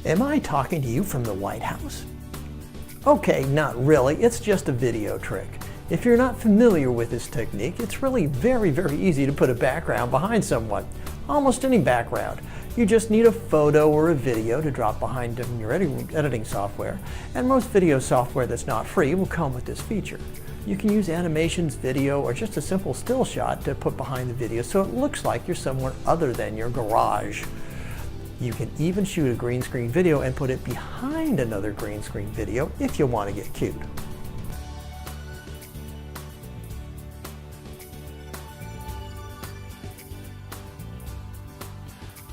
Am I talking to you from the White House? Okay, not really, it's just a video trick. If you're not familiar with this technique, it's really very easy to put a background behind someone. Almost any background. You just need a photo or a video to drop behind in your editing software, and most video software that's not free will come with this feature. You can use animations, video, or just a simple still shot to put behind the video so it looks like you're somewhere other than your garage. You can even shoot a green screen video and put it behind another green screen video if you want to get cute.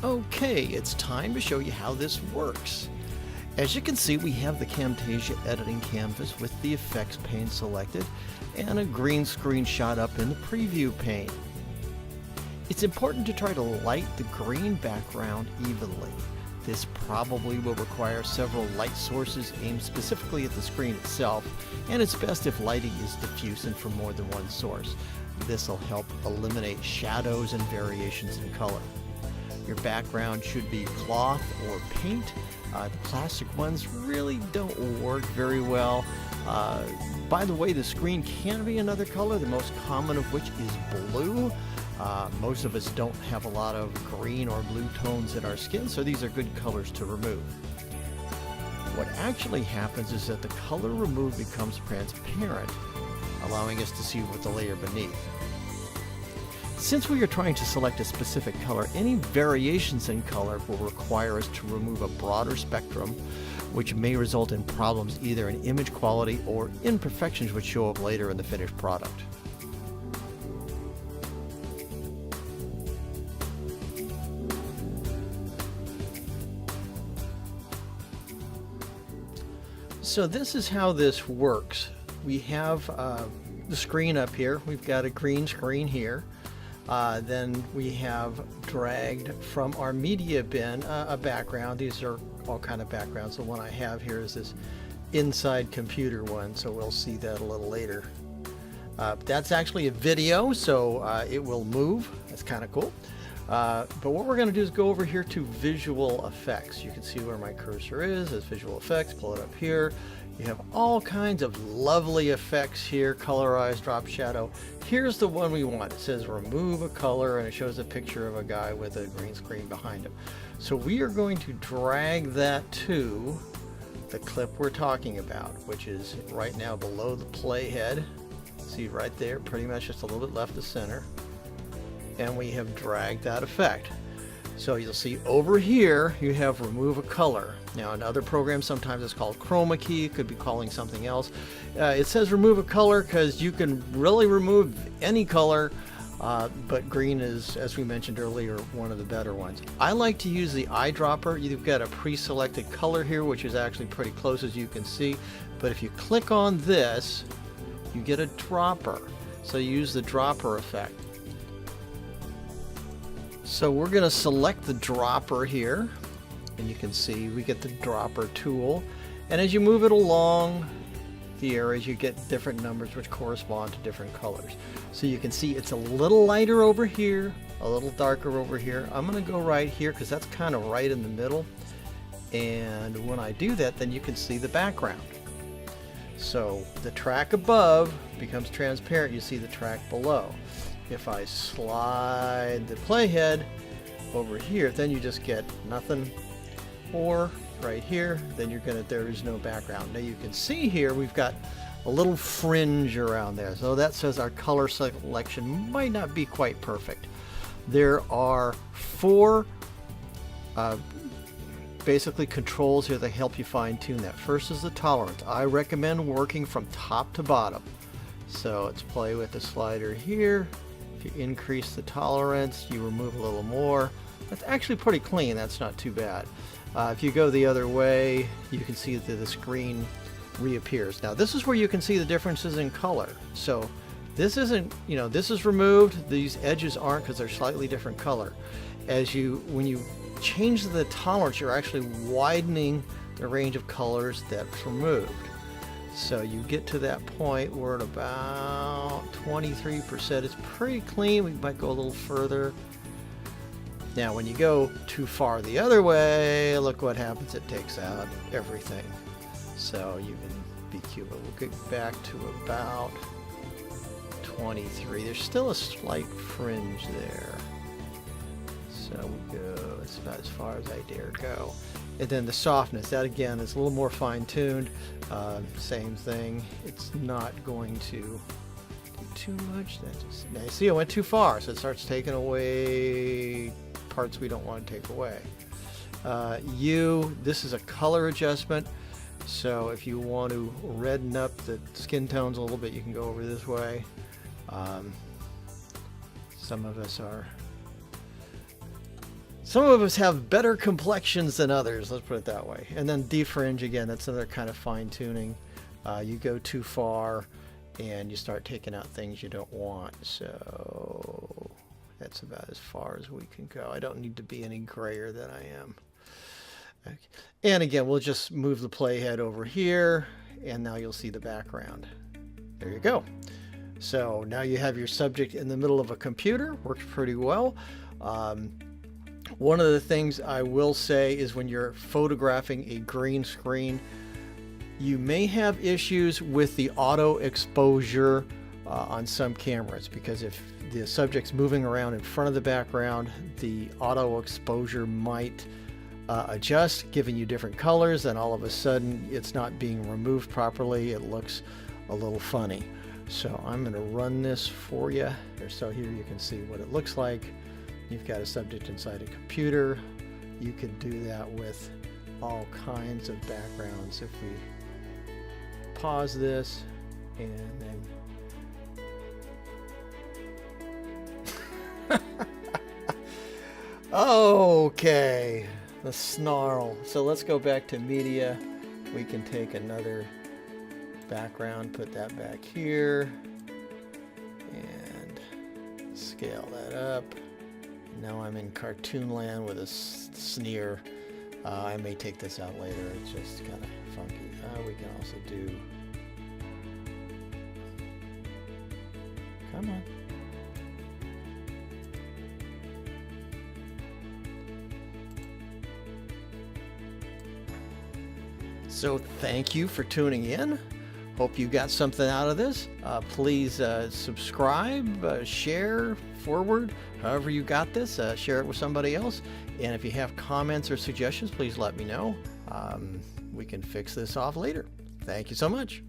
Okay, it's time to show you how this works. As you can see, we have the Camtasia editing canvas with the effects pane selected and a green screen shot up in the preview pane. It's important to try to light the green background evenly. This probably will require several light sources aimed specifically at the screen itself, and it's best if lighting is diffuse and from more than one source. This will help eliminate shadows and variations in color. Your background should be cloth or paint. The plastic ones really don't work very well. By the way, the screen can be another color, the most common of which is blue. Most of us don't have a lot of green or blue tones in our skin, so these are good colors to remove. What actually happens is that the color removed becomes transparent, allowing us to see what the layer beneath. Since we are trying to select a specific color, any variations in color will require us to remove a broader spectrum, which may result in problems either in image quality or imperfections which show up later in the finished product. So this is how this works. We have the screen up here. We've got a green screen here. Then we have dragged from our media bin a background. These are all kind of backgrounds. The one I have here is this inside computer one, so we'll see that a little later. That's actually a video, so it will move. That's kind of cool. But what we're going to do is go over here to visual effects. You can see where my cursor is. There's visual effects. Pull it up here. You have all kinds of lovely effects here. Colorize, drop shadow. Here's the one we want. It says remove a color, and it shows a picture of a guy with a green screen behind him. So we are going to drag that to the clip we're talking about, which is right now below the playhead. See right there, pretty much just a little bit left of center. And we have dragged that effect. So you'll see over here you have remove a color. Now in other programs sometimes it's called chroma key, it could be calling something else. It says remove a color because you can really remove any color, but green is, as we mentioned earlier, one of the better ones. I like to use the eyedropper. You've got a pre-selected color here, which is actually pretty close as you can see, but if you click on this you get a dropper. So you use the dropper effect. So we're going to select the dropper here, and you can see we get the dropper tool, and as you move it along the areas you get different numbers which correspond to different colors. So you can see it's a little lighter over here, a little darker over here. I'm going to go right here because that's kind of right in the middle, and when I do that then you can see the background. So the track above becomes transparent, you see the track below. If I slide the playhead over here, then you just get nothing, or right here, then you're gonna, there is no background. Now you can see here we've got a little fringe around there, so that says our color selection might not be quite perfect. There are four basically controls here that help you fine-tune that. First is the tolerance. I recommend working from top to bottom. So let's play with the slider here. If you increase the tolerance, you remove a little more. That's actually pretty clean, that's not too bad. If you go the other way, you can see that the screen reappears. Now this is where you can see the differences in color. So this isn't, you know, this is removed, these edges aren't because they're slightly different color. When you change the tolerance, you're actually widening the range of colors that's removed. So you get to that point where at about 23%, it's pretty clean. We might go a little further. Now when you go too far the other way, look what happens. It takes out everything. So you can be cute. We'll get back to about 23. There's still a slight fringe there. So we go, that's about as far as I dare go. And then the softness, that again is a little more fine-tuned. Same thing. It's not going to do too much. Now you see I went too far, so it starts taking away parts we don't want to take away. This is a color adjustment. So if you want to redden up the skin tones a little bit, you can go over this way. Some of us have better complexions than others, let's put it that way. And then defringe, again, that's another kind of fine tuning. You go too far and you start taking out things you don't want. So that's about as far as we can go. I don't need to be any grayer than I am. Okay. And again, we'll just move the playhead over here, and now you'll see the background. There you go. So now you have your subject in the middle of a computer. Works pretty well. One of the things I will say is when you're photographing a green screen, you may have issues with the auto exposure on some cameras, because if the subject's moving around in front of the background, the auto exposure might adjust, giving you different colors, and all of a sudden it's not being removed properly. It looks a little funny. So I'm going to run this for you. So here you can see what it looks like. You've got a subject inside a computer. You could do that with all kinds of backgrounds. If we pause this and then okay, the snarl. So let's go back to media. We can take another background, put that back here, and scale that up. Now I'm in cartoon land with a sneer. I may take this out later. It's just kind of funky. We can also do... Come on. So thank you for tuning in. Hope you got something out of this. Please subscribe, share, forward, however you got this. Share it with somebody else. And if you have comments or suggestions, please let me know. We can fix this off later. Thank you so much.